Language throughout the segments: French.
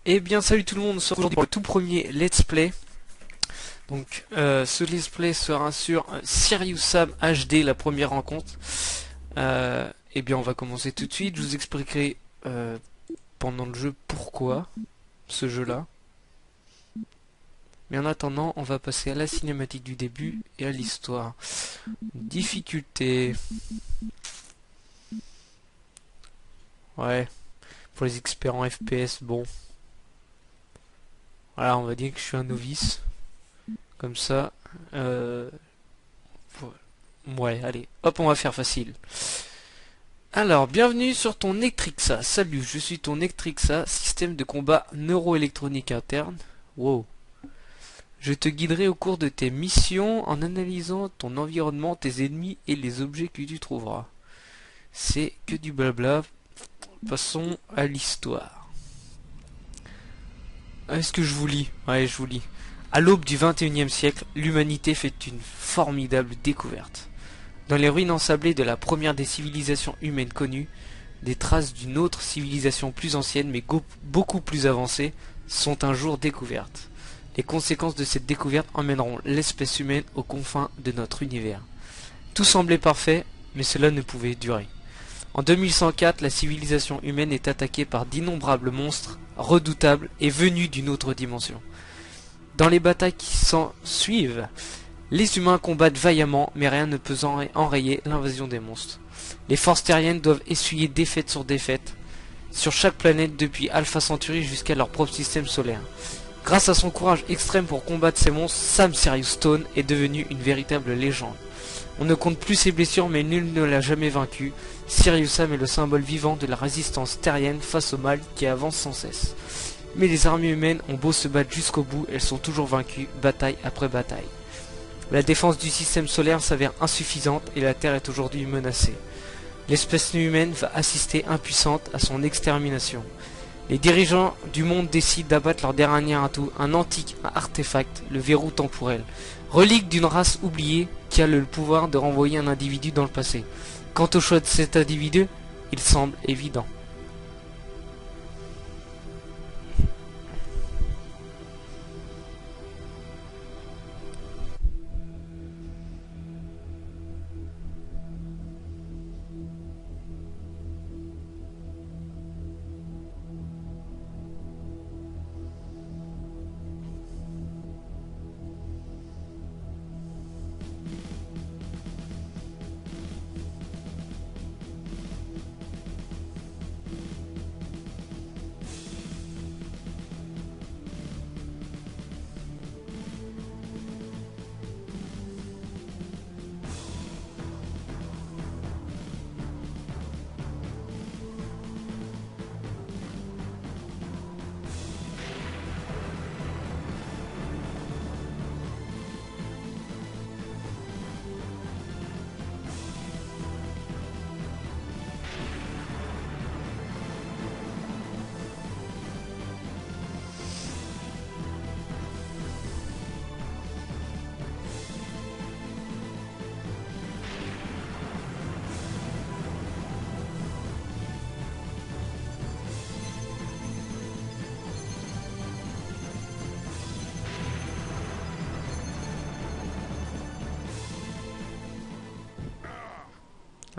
Eh bien salut tout le monde, on se retrouve aujourd'hui pour le tout premier let's play. Donc ce let's play sera sur Serious Sam HD, la première rencontre. Eh bien on va commencer tout de suite, je vous expliquerai pendant le jeu pourquoi ce jeu là. Mais en attendant on va passer à la cinématique du début et à l'histoire. Difficulté. Ouais, pour les experts en FPS, bon. Voilà, on va dire que je suis un novice. Comme ça. Ouais, allez. Hop, on va faire facile. Alors, bienvenue sur ton Ectrixa. Salut, je suis ton Ectrixa, système de combat neuroélectronique interne. Wow. Je te guiderai au cours de tes missions en analysant ton environnement, tes ennemis et les objets que tu trouveras. C'est que du blabla. Passons à l'histoire. Est-ce que je vous lis? Ouais, je vous lis. À l'aube du XXIe siècle, l'humanité fait une formidable découverte. Dans les ruines ensablées de la première des civilisations humaines connues, des traces d'une autre civilisation plus ancienne mais beaucoup plus avancée sont un jour découvertes. Les conséquences de cette découverte emmèneront l'espèce humaine aux confins de notre univers. Tout semblait parfait, mais cela ne pouvait durer. En 2104, la civilisation humaine est attaquée par d'innombrables monstres redoutables et venus d'une autre dimension. Dans les batailles qui s'en suivent, les humains combattent vaillamment, mais rien ne peut enrayer l'invasion des monstres. Les forces terriennes doivent essuyer défaite sur défaite, sur chaque planète depuis Alpha Centauri jusqu'à leur propre système solaire. Grâce à son courage extrême pour combattre ces monstres, Sam Serious Stone est devenu une véritable légende. On ne compte plus ses blessures, mais nul ne l'a jamais vaincu. Serious Sam est le symbole vivant de la résistance terrienne face au mal qui avance sans cesse. Mais les armées humaines ont beau se battre jusqu'au bout, elles sont toujours vaincues, bataille après bataille. La défense du système solaire s'avère insuffisante et la Terre est aujourd'hui menacée. L'espèce humaine va assister impuissante à son extermination. Les dirigeants du monde décident d'abattre leur dernier atout, un antique artefact, le verrou temporel, relique d'une race oubliée qui a le pouvoir de renvoyer un individu dans le passé. Quant au choix de cet individu, il semble évident.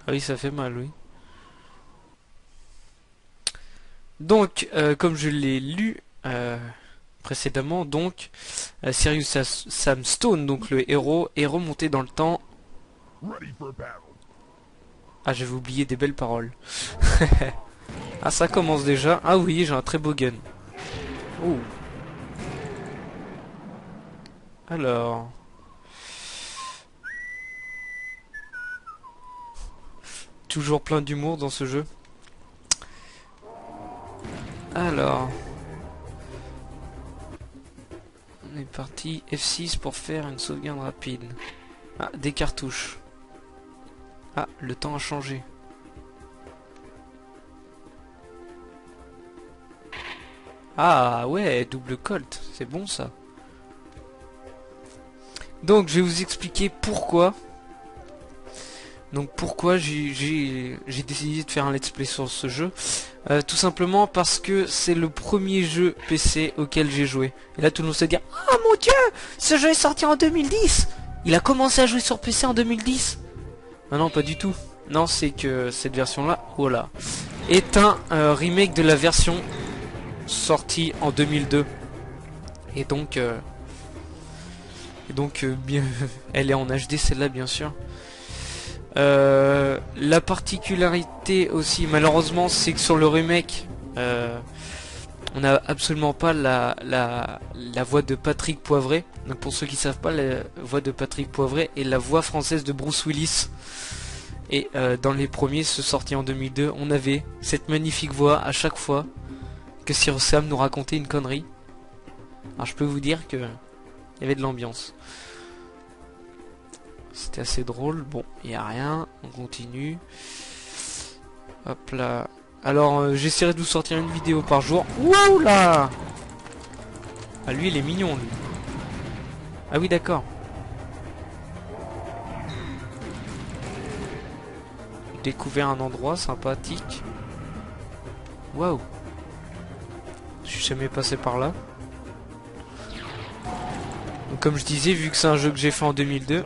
Ah oui, ça fait mal, oui. Donc, comme je l'ai lu précédemment, donc, Serious Sam Stone, donc le héros, est remonté dans le temps. Ah, j'avais oublié des belles paroles. Ah, ça commence déjà. Ah oui, j'ai un très beau gun. Oh. Alors... Toujours plein d'humour dans ce jeu. Alors... On est parti. F6 pour faire une sauvegarde rapide. Ah, des cartouches. Ah, le temps a changé. Ah ouais, double colt. C'est bon ça. Donc je vais vous expliquer pourquoi Donc pourquoi j'ai décidé de faire un let's play sur ce jeu? Tout simplement parce que c'est le premier jeu PC auquel j'ai joué. Et là tout le monde se dit: ah mon dieu, ce jeu est sorti en 2010. Il a commencé à jouer sur PC en 2010. Ah non, pas du tout. Non, c'est que cette version là, oh là, est un remake de la version sortie en 2002. Et donc bien, elle est en HD celle-là bien sûr. La particularité aussi malheureusement c'est que sur le remake on n'a absolument pas la voix de Patrick Poivret. Donc pour ceux qui savent pas, la voix de Patrick Poivret est la voix française de Bruce Willis. Et dans les premiers, ceux sortis en 2002, on avait cette magnifique voix à chaque fois que Cyrus Sam nous racontait une connerie. Alors je peux vous dire que il y avait de l'ambiance. C'était assez drôle. Bon, il n'y a rien. On continue. Hop là. Alors, j'essaierai de vous sortir une vidéo par jour. Wouh là! Ah, lui, il est mignon, lui. Ah oui, d'accord. Découvert un endroit sympathique. Waouh! Je suis jamais passé par là. Donc, comme je disais, vu que c'est un jeu que j'ai fait en 2002...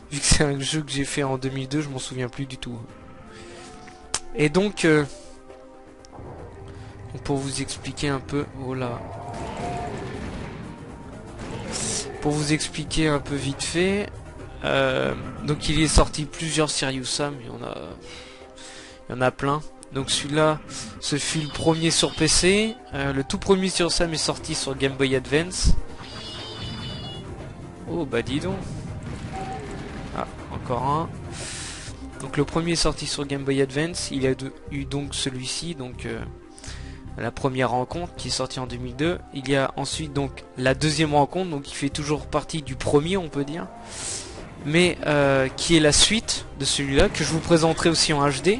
Vu que c'est un jeu que j'ai fait en 2002, je m'en souviens plus du tout. Et donc, pour vous expliquer un peu... Oh là. Pour vous expliquer un peu vite fait... donc il est sorti plusieurs Serious Sam, il y en a plein. Donc celui-là, ce fut le premier sur PC. Le tout premier Serious Sam est sorti sur Game Boy Advance. Oh bah dis donc. Ah, encore un. Donc le premier est sorti sur Game Boy Advance. Il y a eu donc celui-ci, donc la première rencontre qui est sortie en 2002. Il y a ensuite donc la deuxième rencontre, donc qui fait toujours partie du premier, on peut dire, mais qui est la suite de celui-là que je vous présenterai aussi en HD.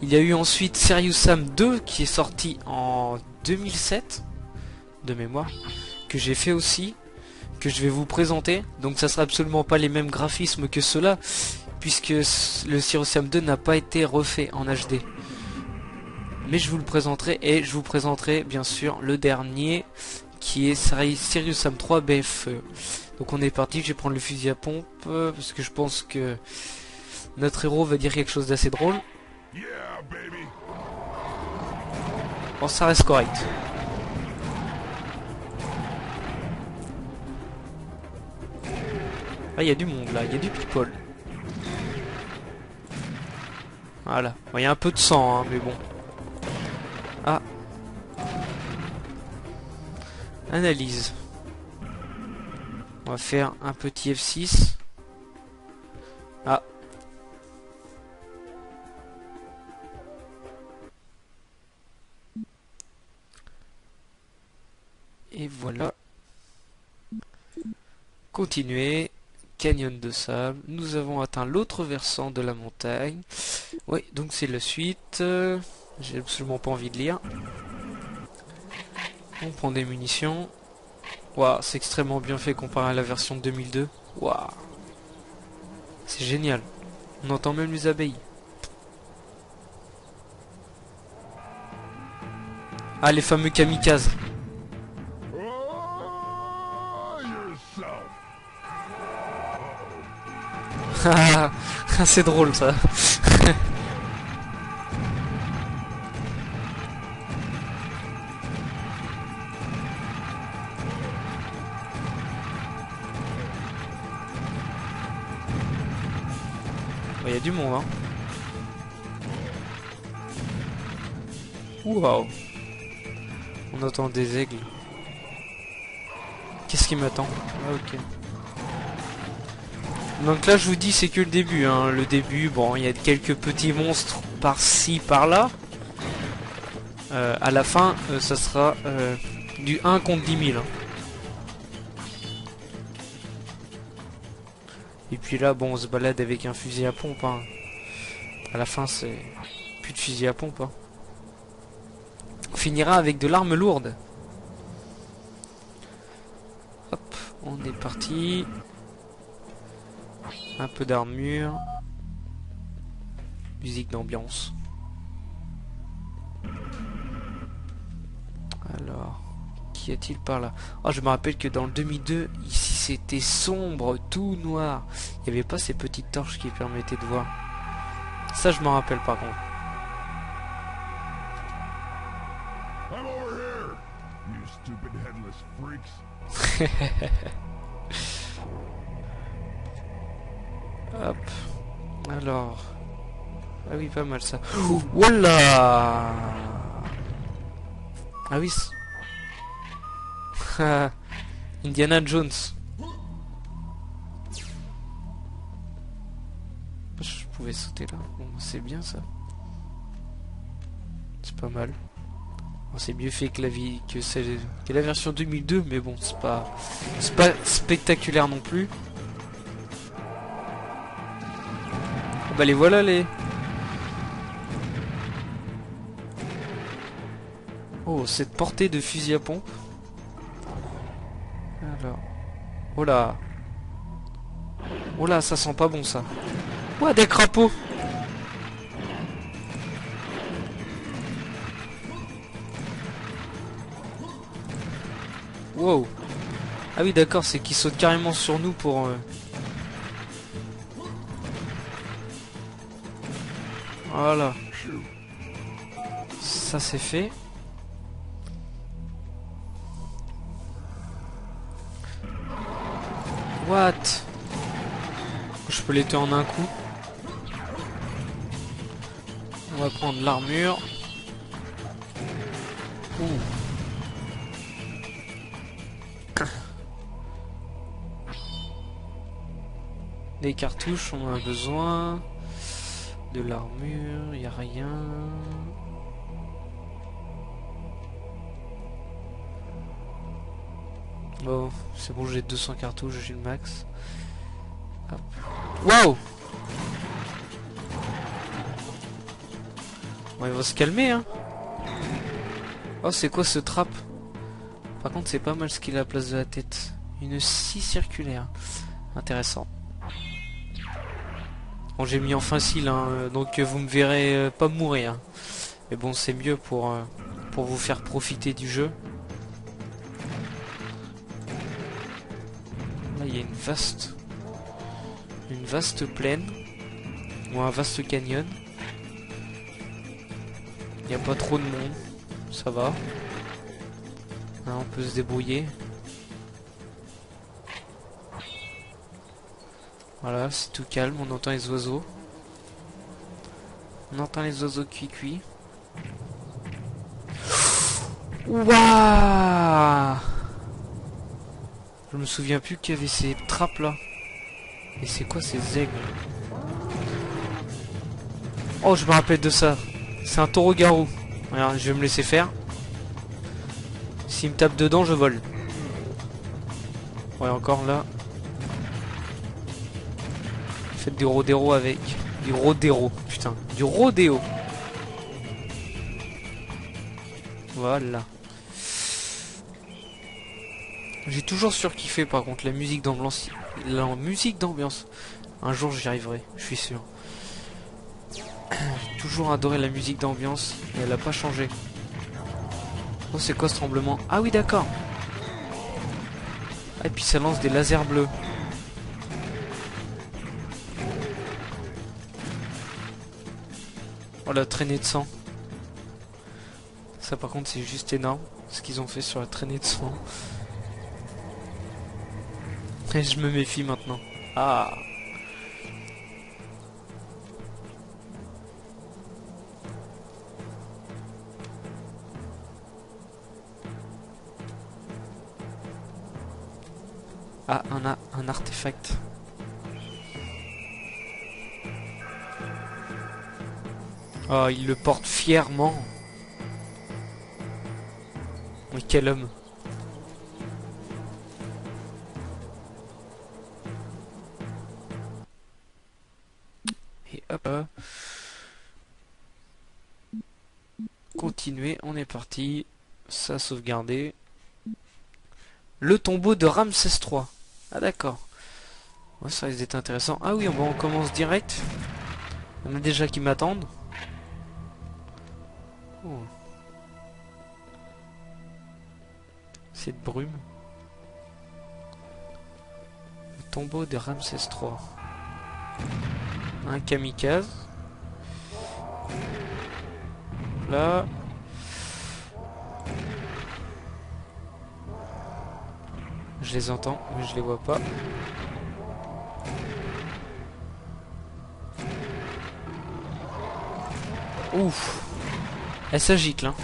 Il y a eu ensuite Serious Sam 2 qui est sorti en 2007 de mémoire, que j'ai fait aussi, que je vais vous présenter. Donc ça sera absolument pas les mêmes graphismes que ceux-là, puisque le Serious Sam 2 n'a pas été refait en HD. Mais je vous le présenterai, et je vous présenterai bien sûr le dernier qui est Serious Sam 3 BFE. Donc on est parti, je vais prendre le fusil à pompe parce que je pense que notre héros va dire quelque chose d'assez drôle. Bon, ça reste correct. Ah, il y a du monde là, il y a du people. Voilà, il y a un peu de sang, hein, mais bon. Ah. Analyse. On va faire un petit F6. Ah. Et voilà. Continuer. Canyon de sable. Nous avons atteint l'autre versant de la montagne. Oui, donc c'est la suite. J'ai absolument pas envie de lire. On prend des munitions. Waouh, c'est extrêmement bien fait comparé à la version de 2002. Waouh. C'est génial. On entend même les abeilles. Ah, les fameux kamikazes. Ah, c'est drôle ça. Il y a du monde, hein. Waouh. On entend des aigles. Qu'est-ce qui m'attend? Ah, ok. Donc là, je vous dis, c'est que le début, hein. Le début, bon, il y a quelques petits monstres par-ci, par-là. À la fin, ça sera du 1 contre 10 000. Hein. Et puis là, bon, on se balade avec un fusil à pompe. Hein. À la fin, c'est plus de fusil à pompe. Hein. On finira avec de l'arme lourde. Hop, on est parti. Un peu d'armure. Musique d'ambiance. Alors, qu'y a-t-il par là? Oh, je me rappelle que dans le 2002, ici c'était sombre, tout noir. Il n'y avait pas ces petites torches qui permettaient de voir. Ça, je m'en rappelle par contre. I'm over here, you stupid headless freaks. Hop. Alors. Ah oui, pas mal ça. Voilà. Ah oui. Indiana Jones. Je pouvais sauter là. Bon, c'est bien ça. C'est pas mal. Bon, c'est mieux fait que que la version 2002, mais bon, c'est pas spectaculaire non plus. Ah bah les voilà les. Oh, cette portée de fusil à pompe. Alors. Oh là. Oh là, ça sent pas bon ça. Ouah, des crapauds. Wow. Ah oui, d'accord, c'est qu'ils sautent carrément sur nous pour... Voilà. Ça c'est fait. What? Je peux les tuer en un coup. On va prendre l'armure. Ouh. Des cartouches, on en a besoin. De l'armure, y a rien. Bon, c'est bon, j'ai 200 cartouches, j'ai le max. Waouh! Bon, il va se calmer, hein. Oh, c'est quoi ce trap? Par contre, c'est pas mal ce qu'il a à la place de la tête. Une scie circulaire. Intéressant. Bon, j'ai mis en facile, hein, donc vous me verrez pas mourir. Hein. Mais bon, c'est mieux pour vous faire profiter du jeu. Là, il y a une vaste plaine. Ou un vaste canyon. Il n'y a pas trop de monde. Ça va. Là, on peut se débrouiller. Voilà, c'est tout calme, on entend les oiseaux. On entend les oiseaux cuit-cuit. Waouh! Je me souviens plus qu'il y avait ces trappes là. Et c'est quoi ces aigles? Oh, je me rappelle de ça. C'est un taureau-garou. Regarde, je vais me laisser faire. S'il me tape dedans, je vole. Ouais, encore là. Faites du rodéo avec. Du rodéo, putain. Du rodéo. Voilà. J'ai toujours surkiffé par contre la musique d'ambiance. La musique d'ambiance. Un jour j'y arriverai, je suis sûr. J'ai toujours adoré la musique d'ambiance et elle a pas changé. Oh, c'est quoi ce tremblement? Ah oui, d'accord. Ah, et puis ça lance des lasers bleus. Oh, la traînée de sang. Ça par contre c'est juste énorme ce qu'ils ont fait sur la traînée de sang. Et je me méfie maintenant. Ah. Ah, on a un artefact. Oh, il le porte fièrement. Mais quel homme. Et hop. Continuer, on est parti. Ça a sauvegardé. Le tombeau de Ramsès III. Ah d'accord. Ouais, ça risque d'être intéressant. Ah oui, on commence direct. Il y en a déjà qui m'attendent. Oh. Cette brume. Le tombeau de Ramsès III. Un kamikaze. Là. Je les entends, mais je les vois pas. Ouf. Elle s'agicle, hein.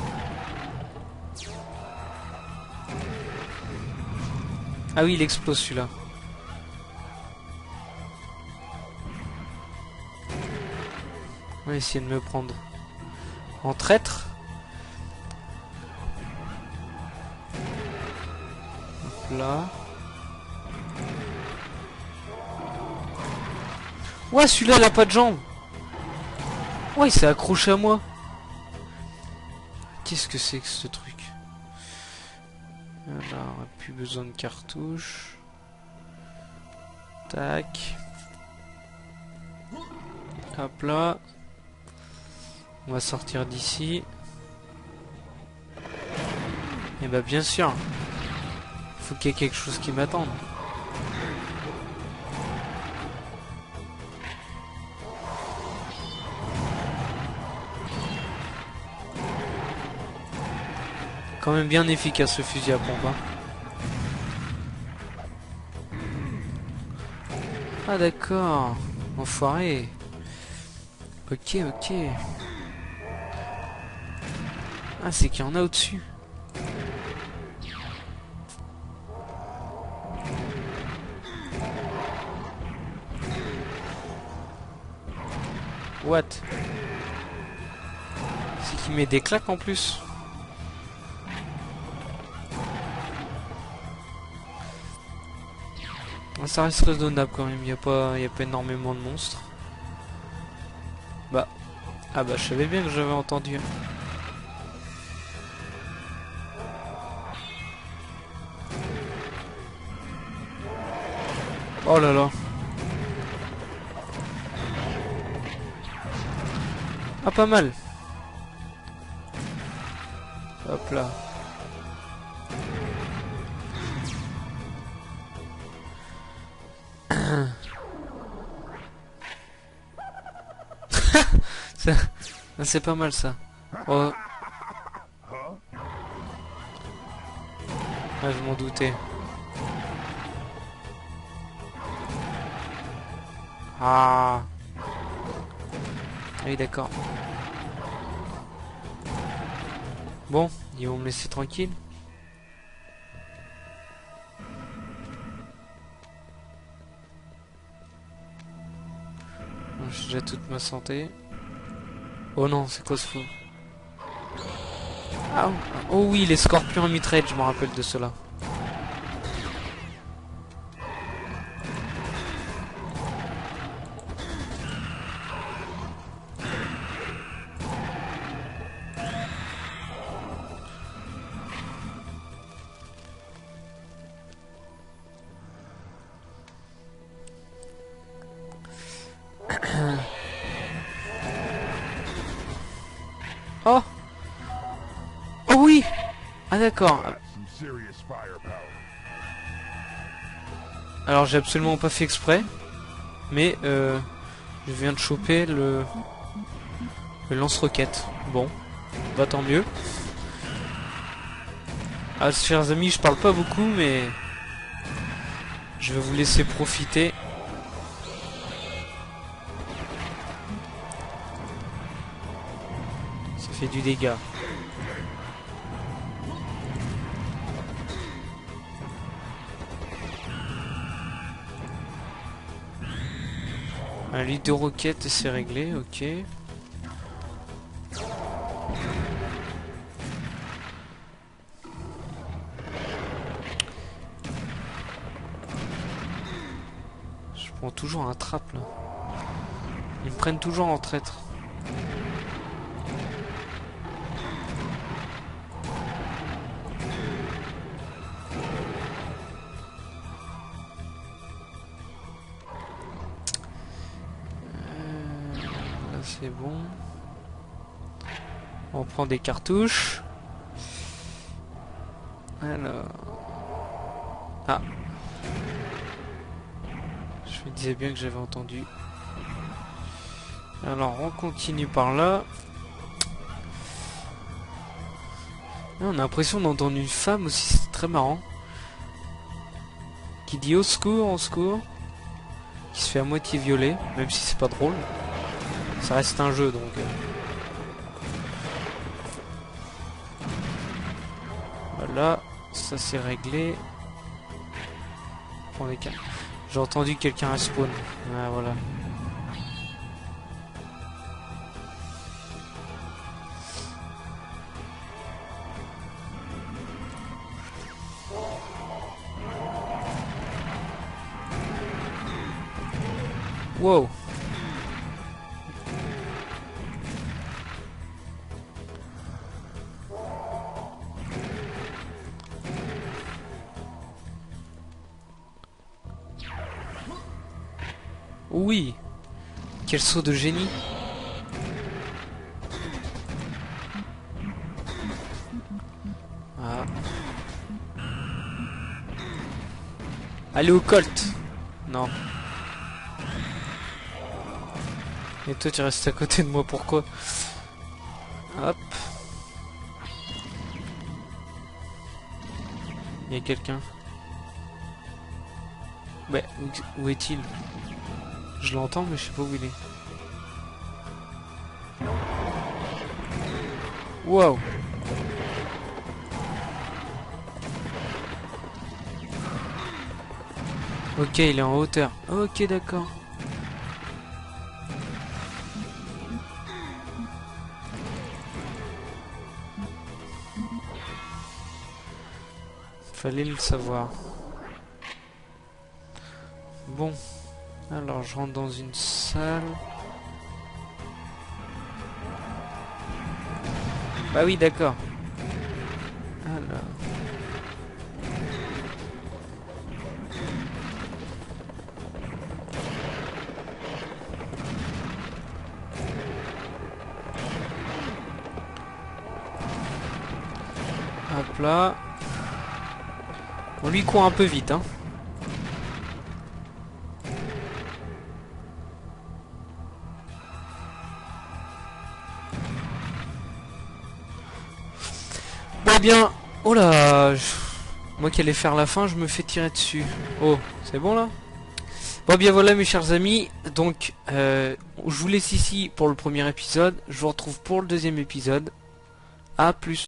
Ah oui, il explose celui-là. On va essayer de me prendre en traître. Hop là. Ouais, celui-là, il a pas de jambes. Ouais, il s'est accroché à moi. Qu'est-ce que c'est que ce truc? Là, on n'a plus besoin de cartouches. Tac. Hop là. On va sortir d'ici. Et bah bien sûr. Faut qu'il y ait quelque chose qui m'attende. Quand même bien efficace ce fusil à pompe, hein. Ah d'accord. Enfoiré. Ok, ok. Ah, c'est qu'il y en a au-dessus. What? C'est qu'il met des claques en plus. Ça reste raisonnable quand même, il n'y a pas énormément de monstres. Bah. Ah bah je savais bien que j'avais entendu. Oh là là. Ah pas mal. Hop là. C'est pas mal ça. Oh. Ah, je m'en doutais. Ah. Oui, d'accord. Bon, ils vont me laisser tranquille. J'ai déjà toute ma santé. Oh non, c'est quoi ce fou? Ah, oh oui, les scorpions en mitraille, je me rappelle de cela. Oh! Oh oui! Ah d'accord. Alors j'ai absolument pas fait exprès. Mais je viens de choper le lance-roquette. Bon, bah tant mieux. Ah, chers amis, je parle pas beaucoup, mais je vais vous laisser profiter. Ça fait du dégât. Un litre de roquette, c'est réglé, ok. Je prends toujours un trappe là. Ils me prennent toujours en traître. c'est bon. On prend des cartouches. Alors... Ah. Je me disais bien que j'avais entendu. Alors on continue par là. On a l'impression d'entendre une femme aussi, c'est très marrant. Qui dit au secours, qui se fait à moitié violer, même si c'est pas drôle. Ça reste un jeu donc. Voilà, ça c'est réglé. Prends les cartes. J'ai entendu quelqu'un à spawn. Ah voilà. Wow. Oui. Quel saut de génie. Ah. Allez au Colt. Non. Et toi tu restes à côté de moi, pourquoi? Hop. Il y a quelqu'un. Ouais, où est-il? Je l'entends mais je sais pas où il est. Wow. Ok, il est en hauteur. Ok, d'accord. Fallait le savoir. Bon. Alors, je rentre dans une salle. Bah oui, d'accord. Alors. Hop là. On lui court un peu vite, hein. Bon bien. Oh là. Moi qui allais faire la fin, je me fais tirer dessus. Oh, c'est bon là? Bon bien voilà mes chers amis. Donc, je vous laisse ici pour le premier épisode. Je vous retrouve pour le deuxième épisode. A plus.